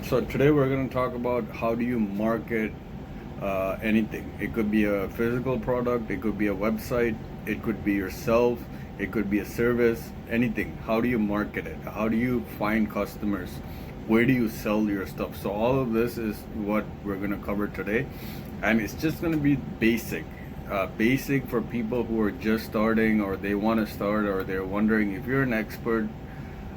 So today we're going to talk about how do you market anything. It could be a physical product, it could be a website, it could be yourself, it could be a service, anything. How do you market it? How do you find customers? Where do you sell your stuff? So all of this is what we're going to cover today, and it's just going to be basic. Basic for people who are just starting or they want to start or they're wondering if you're an expert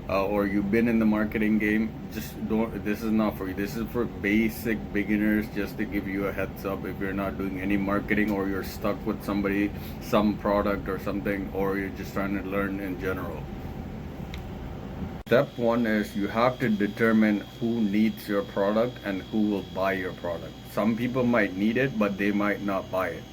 or you've been in the marketing game. Just don't, this is not for you. This is for basic beginners, just to give you a heads up if you're not doing any marketing or you're stuck with somebody, some product or something, or you're just trying to learn in general. Step one is you have to determine who needs your product and who will buy your product. Some people might need it, but they might not buy it.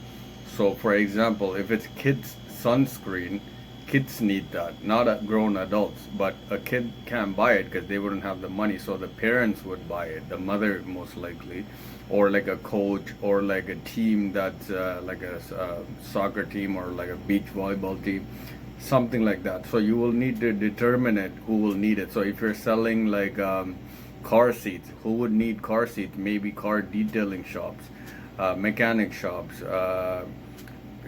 So for example, if it's kids sunscreen, kids need that, not grown adults. But a kid can't buy it because they wouldn't have the money, so the parents would buy it, the mother most likely, or like a coach, or like a team that's like a soccer team or like a beach volleyball team, something like that. So you will need to determine it, who will need it. So if you're selling like car seats, who would need car seats? Maybe car detailing shops, mechanic shops,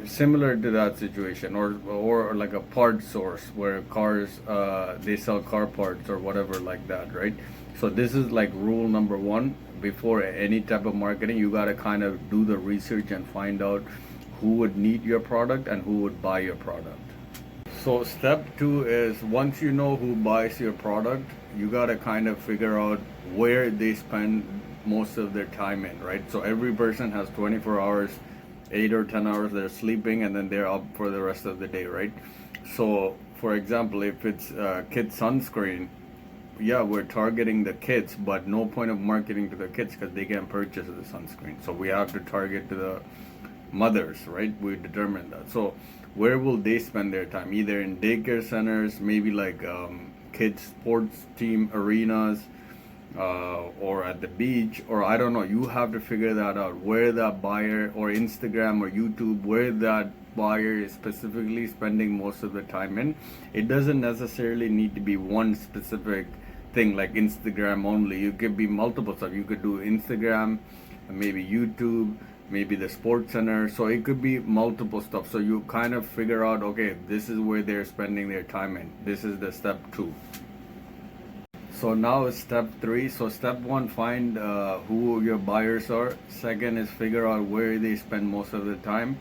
similar to that situation, or like a part source where cars they sell car parts or whatever like that, right? So this is like rule number one. Before any type of marketing, you got to kind of do the research and find out who would need your product and who would buy your product. So step two is, once you know who buys your product, you got to kind of figure out where they spend most of their time in, right? So every person has 24 hours, 8 or 10 hours they're sleeping, and then they're up for the rest of the day, right? So for example, if it's kid sunscreen, yeah, we're targeting the kids, but no point of marketing to the kids because they can't purchase the sunscreen. So we have to target to the mothers, right? We determine that. So where will they spend their time? Either in daycare centers, maybe like kids sports team arenas, or at the beach, or I don't know. You have to figure that out, where that buyer, or Instagram or YouTube, where that buyer is specifically spending most of the time in. It doesn't necessarily need to be one specific thing like Instagram only. You could be multiple stuff. You could do Instagram, maybe YouTube, maybe the sports center. So it could be multiple stuff. So you kind of figure out, okay, this is where they're spending their time in. This is the step two. So now is step three. So step one, find who your buyers are. Second is figure out where they spend most of the time.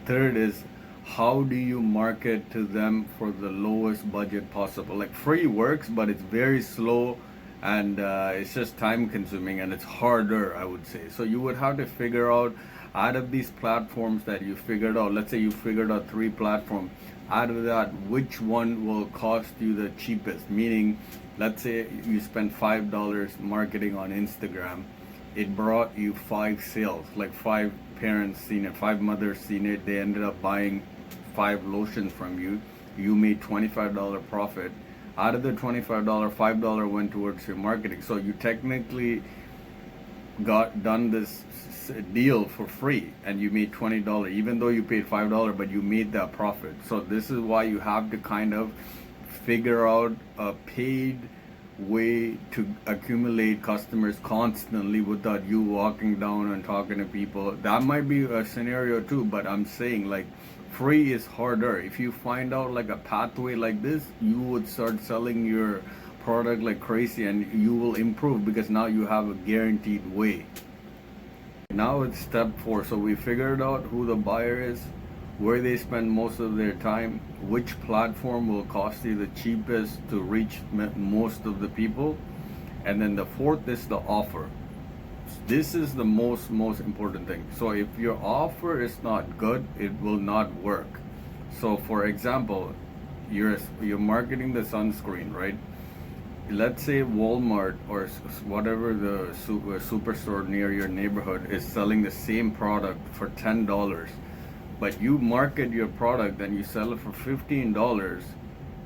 Third is, how do you market to them for the lowest budget possible? Like free works, but it's very slow, and it's just time consuming, and it's harder, I would say. So you would have to figure out, out of these platforms that you figured out, let's say you figured out 3 platforms, out of that, which one will cost you the cheapest? Meaning, let's say you spend $5 marketing on Instagram, it brought you 5 sales, like 5 parents seen it, 5 mothers seen it, they ended up buying 5 lotions from you. You made $25 profit. Out of the $25, $5 went towards your marketing. So you technically got done this deal for free, and you made $20, even though you paid $5, but you made that profit. So this is why you have to kind of figure out a paid way to accumulate customers constantly without you walking down and talking to people. That might be a scenario too, but I'm saying like free is harder. If you find out like a pathway like this, you would start selling your product like crazy, and you will improve because now you have a guaranteed way. Now it's step 4. So we figured out who the buyer is, where they spend most of their time, which platform will cost you the cheapest to reach most of the people, and then the 4th is the offer. This is the most important thing. So if your offer is not good, it will not work. So for example, you're marketing the sunscreen, right? Let's say Walmart or whatever the superstore near your neighborhood is selling the same product for $10, but you market your product and you sell it for $15.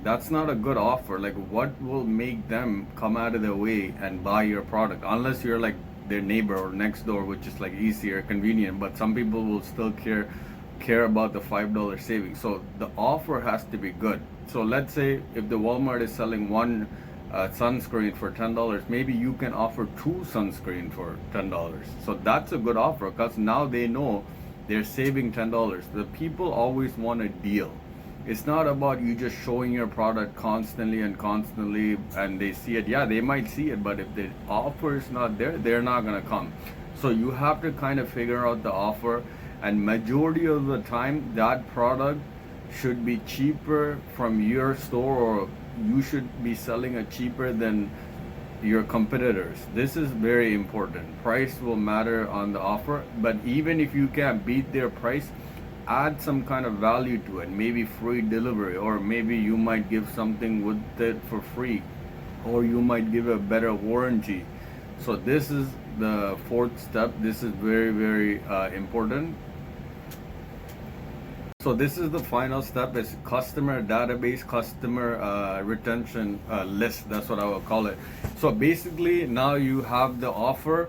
That's not a good offer. Like, what will make them come out of their way and buy your product? Unless you're like their neighbor or next door, which is like easier, convenient, but some people will still care about the $5 savings. So the offer has to be good. So let's say if the Walmart is selling one sunscreen for $10, maybe you can offer two sunscreen for $10. So that's a good offer because now they know they're saving $10. The people always want a deal. It's not about you just showing your product constantly and they see it. Yeah, they might see it, but if the offer is not there, they're not gonna come. So you have to kind of figure out the offer, and majority of the time that product should be cheaper from your store, or you should be selling it cheaper than your competitors. This is very important. Price will matter on the offer, but even if you can't beat their price, add some kind of value to it. Maybe free delivery, or maybe you might give something with it for free, or you might give a better warranty. So this is the fourth step. This is very important. So this is the final step, is customer database, customer retention list. That's what I will call it. So basically now you have the offer.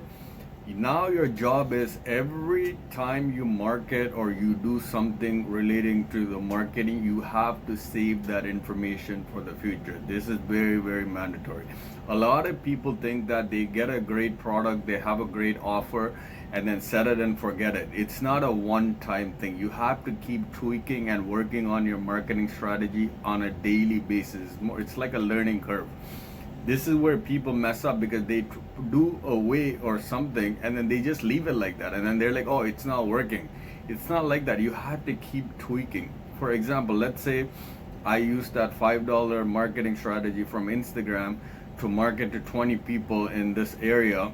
Now your job is, every time you market or you do something relating to the marketing, you have to save that information for the future. This is very mandatory. A lot of people think that they get a great product, they have a great offer, and then set it and forget it. It's not a one-time thing. You have to keep tweaking and working on your marketing strategy on a daily basis. It's like a learning curve. This is where people mess up, because they do away or something and then they just leave it like that, and then they're like, oh, it's not working. It's not like that. You have to keep tweaking. For example, let's say I use that $5 marketing strategy from Instagram to market to 20 people in this area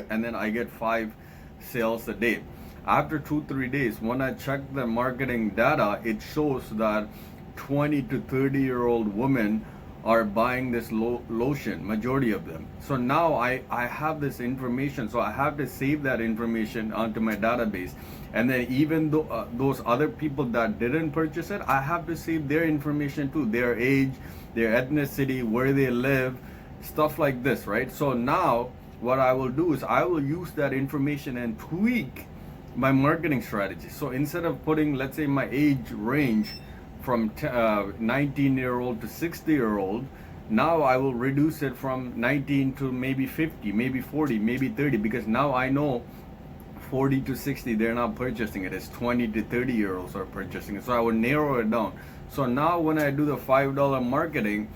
and then I get 5 sales a day. After 2-3 days, when I check the marketing data, it shows that 20 to 30-year-old women are buying this lotion, majority of them. So now I have this information, so I have to save that information onto my database. And then even though those other people that didn't purchase it, I have to save their information too, their age, their ethnicity, where they live, stuff like this, right? So now what I will do is I will use that information and tweak my marketing strategy. So instead of putting, let's say, my age range from 19-year-old to 60-year-old, now I will reduce it from 19 to maybe 50, maybe 40, maybe 30, because now I know 40 to 60, they're not purchasing it. It's 20 to 30-year-olds are purchasing it. So I will narrow it down. So now when I do the $5 marketing,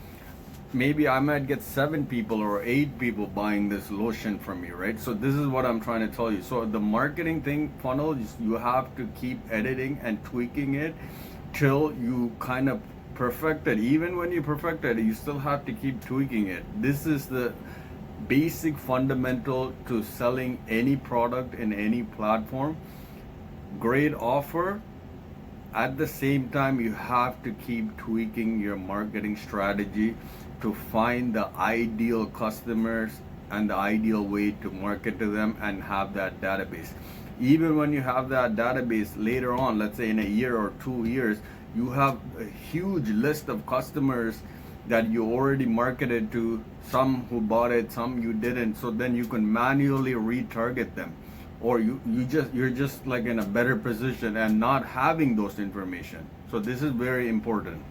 maybe I might get 7 people or 8 people buying this lotion from me, right? So this is what I'm trying to tell you. So the marketing thing, funnel, you have to keep editing and tweaking it till you kind of perfect it. Even when you perfect it, you still have to keep tweaking it. This is the basic fundamental to selling any product in any platform. Great offer. At the same time, you have to keep tweaking your marketing strategy to find the ideal customers and the ideal way to market to them and have that database. Even when you have that database later on, let's say in a year or 2 years, you have a huge list of customers that you already marketed to, some who bought it, some you didn't. So then you can manually retarget them, or you're just like in a better position and not having those information. So this is very important.